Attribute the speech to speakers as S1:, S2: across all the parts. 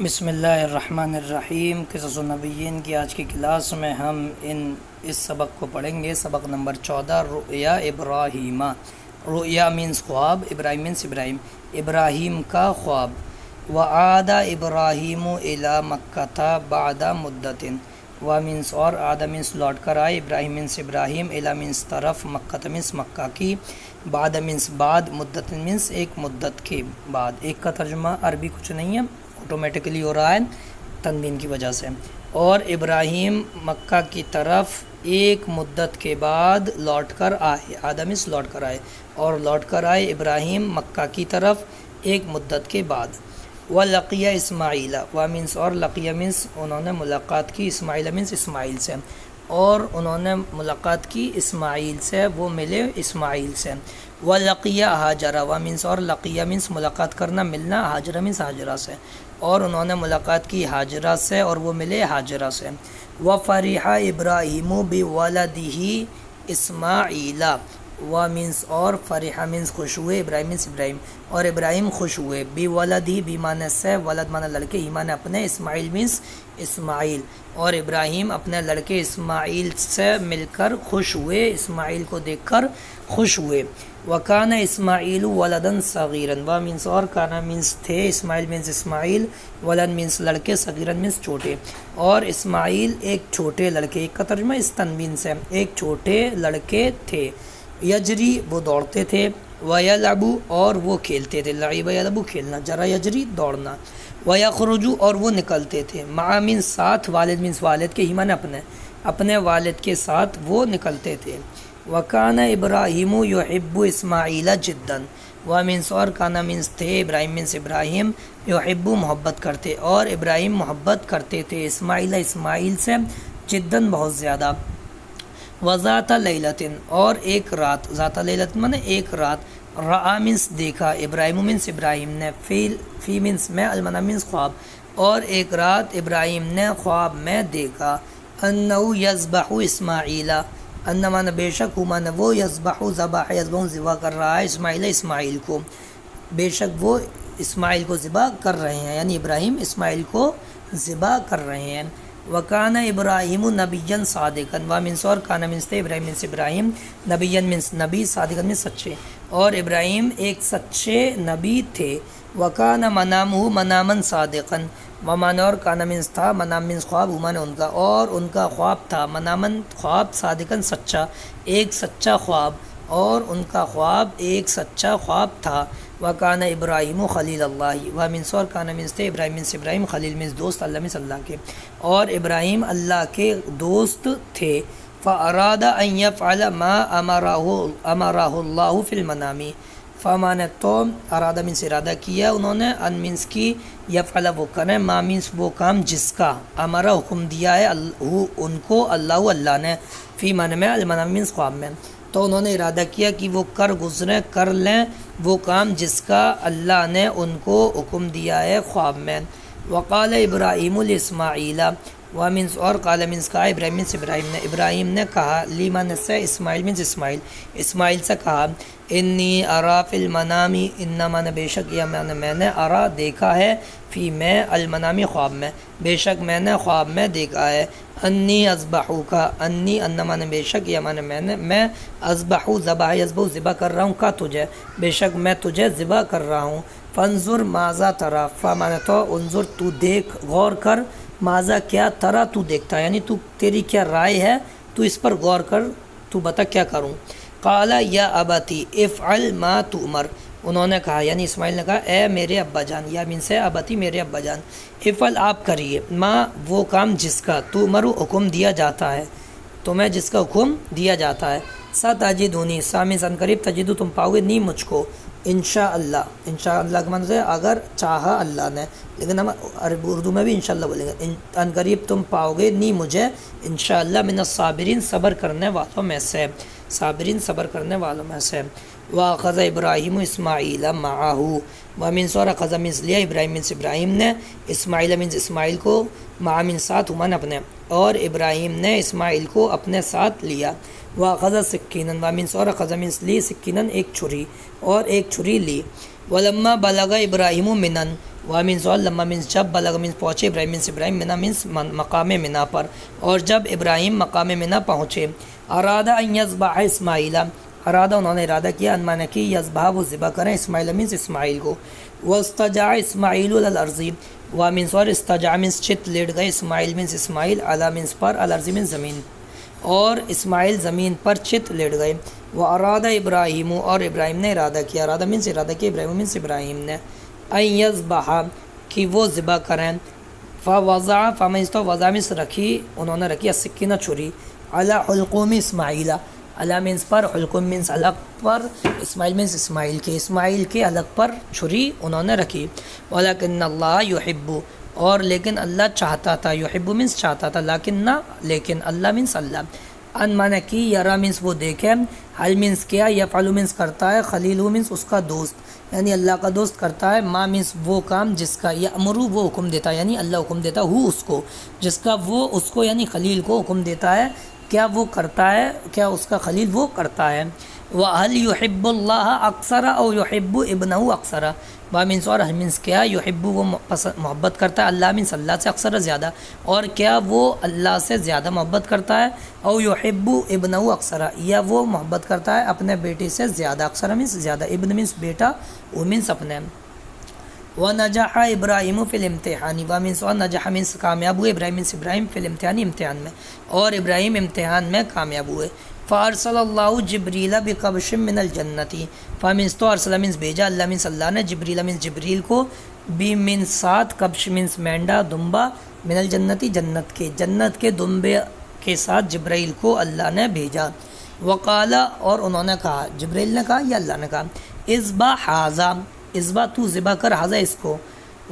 S1: بسم اللہ الرحمن الرحیم۔ قصص النبیین کی آج کی کلاس میں ہم اس سبق کو پڑھیں گے۔ سبق نمبر 14 رؤیا ابراہیم۔ رؤیا مینس خواب، ابراہیم مینس ابراہیم، ابراہیم کا خواب۔ وعاد ابراہیم الی مکہ بعد مدت۔ و مینس اور، عاد مینس لوٹ کر آئے، ابراہیم مینس ابراہیم، الی مینس طرف، مکہ مینس مکہ کی، بعد مینس بعد، مدت مینس ایک مدت کے بعد۔ ایک کا ترجمہ عربی کچھ نہیں ہے، آٹومیٹکلی ہو رہا ہے تنوین کی وجہ سے۔ اور ابراہیم مکہ کی طرف ایک مدت کے بعد لوٹ کر آئے، آدم اس لوٹ کر آئے، اور لوٹ کر آئے ابراہیم مکہ کی طرف ایک مدت کے بعد۔ وَلَقِيَ اسماعیل، و مینس اور، لقیہ مینس انہوں نے ملاقات کی، اسماعیل مینس اسماعیل سے، اور انہوں نے ملاقات کی اسماعیل سے، وہ ملے اسماعیل سے۔ وَلَقِيَ ہاجرہ، و مینس اور، لقیہ مینس ملاقات کرنا، ملنا، ہاجرہ مینس ہاجرہ سے، اور انہوں نے ملاقات کی ہاجرہ سے، اور وہ ملے ہاجرہ سے۔ وَفَرِحَ ابراہیم بِوَلَدِهِ اسماعیل، و مینس اور، فرحہ مینس خوش ہوئے، ابراہیم مینس ابراہیم، اور ابراہیم خوش ہوئے، بِوَلَدِهِ بیمانہ سے، ولد مانا لڑکے، ایمان اپنے، اسماعیل مینس اسماعیل، اور ابراہیم اپنے لڑکے اسماعیل سے مل کر خوش ہوئے، اسماعیل کو دیکھ کر خوش ہوئے۔ وَكَانَ اسماعیل وَلَدًا صَغِيرًا، و مینس اور، کانا مینس تھے، اسماعیل مینس اسماعیل، ولد مینس لڑکے، صغیرن مینس چھوٹے، اور اسماعیل ایک چھوٹے لڑکے، ایک کا ترجمہ اس تنوین سے، ایک چھوٹے لڑکے تھے۔ یجری، وہ دوڑتے تھے، وَيَلْعَبُ، اور وہ کھیلتے تھے، لعب یلعب کھیلنا، جرا یجری دوڑنا، وَيَخْرُجُ، اور وہ نکلتے تھے، مع مینس ساتھ، والد مینس والد کے، ایمان اپنے والد کے ساتھ وہ نکلتے تھے۔ وَكَانَ ابراہیم يُحِبُّ اسماعیل جدًا، و مینس اور، کانا مینس تھے، ابراہیم مینس ابراہیم، یحب محبت کرتے، اور ابراہیم محبت کرتے تھے، اسماعیل سے، جدًا بہت زیادہ۔ وَذَاتَ لَيْلَةٍ، اور ایک رات، ذات لیلۃ مانے ایک رات، رآ مینس دیکھا، ابراہیم مینس ابراہیم نے، فی مینس میں، المنام مینس خواب، اور ایک رات ابراہیم نے خواب میں دیکھا، انہ یذبح اسماعیل، ان مانا بے شک، مانا وہ، یذبح ذبح، ذبح کر رہا ہے، اسماعیل کو، بے شک وہ اسماعیل کو ذبح کر رہے ہیں، یعنی ابراہیم اسماعیل کو ذبح کر رہے ہیں۔ وَكَانَ ابراہیم نبیًا صادقًا، و مینس اور، کانا مینس تھے، ابراہیم مینس ابراہیم، نبیًا مینس نبی، صادقًا مینس سچے، اور ابراہیم ایک سچے نبی تھے۔ وَكَانَ مَنَامُهُ مَنَامًا صَادِقًا، وَمَانَ اور، کانا مینس تھا، منام مینس خواب، مانا ان کا، اور ان کا خواب تھا، منامن خواب، صادقًا سچا، ایک سچا خواب، اور ان کا خواب ایک سچا خواب تھا۔ وَكَانَ ابراہیم خلیل اللہ، و مینس اور، کانا مینس تھے، ابراہیم مینس ابراہیم، خلیل مینس دوست، اللہ مینس اللہ کے، اور ابراہیم اللہ کے دوست تھے۔ فَأَرَادَ أَن يَفْعَلَ مَا أَمَرَهُ اللَّهُ فِي الْمَنَامِ، فَمَانَ تو، ارادہ مینس ارادہ کیا انہوں نے، ان مینس کی، یفعل وہ کریں، ما مینس وہ کام جس کا، امرا حکم دیا ہے، ان کو، اللہ نے، فی معنی میں، المنام مینس خواب میں، تو انہوں نے ارادہ کیا کہ وہ کر لیں وہ کام جس کا اللہ نے ان کو حکم دیا ہے خواب میں۔ وقال ابراہیم لاسماعیل، و مینس اور، قال مینس کہا، ابراہیم مینس ابراہیم نے کہا، لیمن سے، اسماعیل مینس اسماعیل سے کہا، انی ارا فی المنامی، انما نے بے شک، یا میں نے، ارا دیکھا ہے، فی میں، المنامی خواب میں، بے شک میں نے خواب میں دیکھا ہے، انی اذبحوک، انی انما نے بے شک، یا میں اذبحو، ذبح کر رہا ہوں، کا تجھے، بے شک میں تجھے ذبح کر رہا ہوں۔ فانظر ماذا تری، فمانا تو، انظر تو دیکھ، غور کر، ماذا کیا، ترا تو دیکھتا ہے، یعنی تیری کیا رائے ہے، تو اس پر غور کر، تو بتا کیا کروں۔ قال یا ابتی افعل ما تؤمر، انہوں نے کہا، یعنی اسماعیل نے کہا، اے میرے ابا جان، یا مین سے ابتی، میرے ابا جان، افعل آپ کریے، ما وہ کام جس کا، تؤمر حکم دیا جاتا ہے، تمہیں جس کا حکم دیا جاتا ہے، ستجدونی، سامن ان قریب، تجدو تم پاؤ گے، نی مجھ کو، انشاءاللہ کا مطلب ہے اگر چاہا اللہ نے، لیکن ہم اردو میں بھی انشاءاللہ بولیں گے، ان قریب تم پاؤ گے، نی مجھے، انشاءاللہ، من الصابرین، صبر کرنے والوں میں سے، صبر کرنے والوں میں سے۔ وَأَخَذَ ابراہیم اسماعیل مَعَهُ، و مینس اور، اخذ مینس لیا، ابراہیم مینس ابراہیم نے، اسماعیل مینس اسماعیل کو، مع مینس ساتھ، من اپنے، اور ابراہیم نے اسماعیل کو اپنے ساتھ لیا۔ واخذ سکینن وا مینس اور اخذ مینس لی سکینن ایک چھری اور ایک چھری لی ولما بلغ ابراہیم منن وا مینس اور لما مینس جب بلغ مینس پہنچے ابراہیم مینس ابراہیم منا مینس مقام منا پر اور جب ابراہیم مقام منا پہنچے ارادہ ان یذبح اسماعیل ارادہ انہوں نے ارادہ کیا ان معنی کی یذبح وہ ذبح کریں اسماعیل مینس اسماعیل کو واستجع اسماعیل علی الارض وا مینس اور استجع مینس چت لیٹ گئے اسماعیل مینس اسماعیل علی مینس پر الارض مینس زمین اور اسماعیل زمین پر چت لیٹ گئے وہ ارادہ ابراہیم اور ابراہیم نے ارادہ کیا ارادہ مینس ارادہ کیا ابراہیم مینس ابراہیم نے ان یذبح کہ وہ ذبح کریں فوضع فمینس تو وضع مینس رکھی انہوں نے رکھی السکینہ چھری علی حلقوم اسماعیل علی مینس پر حلقوم مینس الگ پر اسماعیل مینس اسماعیل کے الگ پر چھری انہوں نے رکھی ولکن اللہ یحب اور لیکن اللہ چاہتا تھا یحب مینس چاہتا تھا لیکن اللہ مینس اللہ ان معنی کی یرا مینس وہ دیکھے حل مینس کیا یفعل مینس کرتا ہے خلیل مینس اس کا دوست یعنی اللہ کا دوست کرتا ہے ما مینس وہ کام جس کا یامرو وہ حکم دیتا ہے یعنی اللہ حکم دیتا ہو اس کو جس کا وہ اس کو یعنی خلیل کو حکم دیتا ہے کیا وہ کرتا ہے کیا اس کا خلیل وہ کرتا ہے وَهَلْ يُحِبُّ اللَّهَ أَكْثَرَ أَوْ يُحِبُّ ابْنَهُ أَكْثَرَ با مینس اور مینس کیا یحب وہ محبت کرتا ہے اللہ مینس اللہ سے اکثر زیادہ اور کیا وہ اللہ سے زیادہ محبت کرتا ہے او یحب ابنہ اکثر یا وہ محبت کرتا ہے اپنے بیٹے سے زیادہ اکثر مینس زیادہ ابن مینس بیٹا وہ مینس اپنے ونجح ابراہیم فی الامتحان و مینس اور نجح مینس کامیاب ہوئے ابراہیم فی الامتحان امتحان میں اور ابراہیم امتحان میں کامیاب ہوئے فارسل اللہ جبریل بقبش من الجنتی فمینس تو ارسل مینس بھیجا اللہ مینس اللہ نے جبریل مینس جبریل کو بی مینس ساتھ قبش مینس مینڈا دمبا من الجنتی جنت کے دمبے کے ساتھ جبریل کو اللہ نے بھیجا وقال اور انہوں نے کہا جبریل نے کہا یا اللہ نے کہا اذبح ھذا اذبح تو ذبح کر ھذا اس کو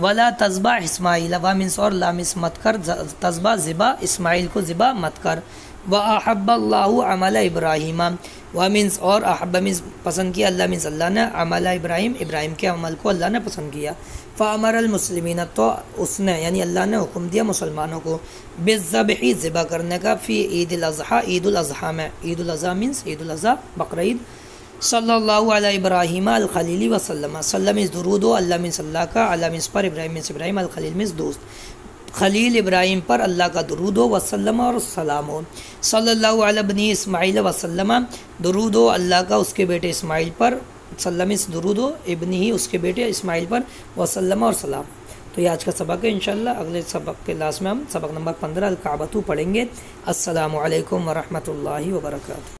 S1: ولا تذبح اسماعیل و مینس اور لا مینس مت کر تذبح ذبح اسماعیل کو ذبح مت کر وَأَحَبَّ اللَّهُ عَمَلَ إِبْرَاهِيمَ و مینس اور احب مینس پسند کیا اللہ مینس اللہ نے عمل ابراہیم کے عمل کو اللہ نے پسند کیا فَأَمَرَ الْمُسْلِمِينَ تو اس نے یعنی اللہ نے حکم دیا مسلمانوں کو بِالذَّبْحِ ذبح کرنے کا فی عید الاضحیٰ عید الاضحیٰ میں عید الاضحیٰ مینس عید الاضحیٰ بقر عید صلی اللہ علیہ ابراہیم الخلیل وسلم صلی مینس درود و اللہ مینس اللہ کا علی مینس پر ابراہیم مینس ابراہیم الخلیل مینس دوست خلیل ابراہیم پر اللہ کا درود و وسلم اور سلام ہو صلی اللہ علیہ بنی اسماعیل وسلم درود و اللہ کا اس کے بیٹے اسماعیل پر سلم اس درود و ابنی ہی اس کے بیٹے اسماعیل پر وسلم اور سلام. تو یہ آج کا سبق ہے انشاءاللہ. اگلے سبق کے لاسٹ میں ہم سبق نمبر 15 الکعبۃ پڑھیں گے. السلام علیکم ورحمۃ اللہ وبرکاتہ.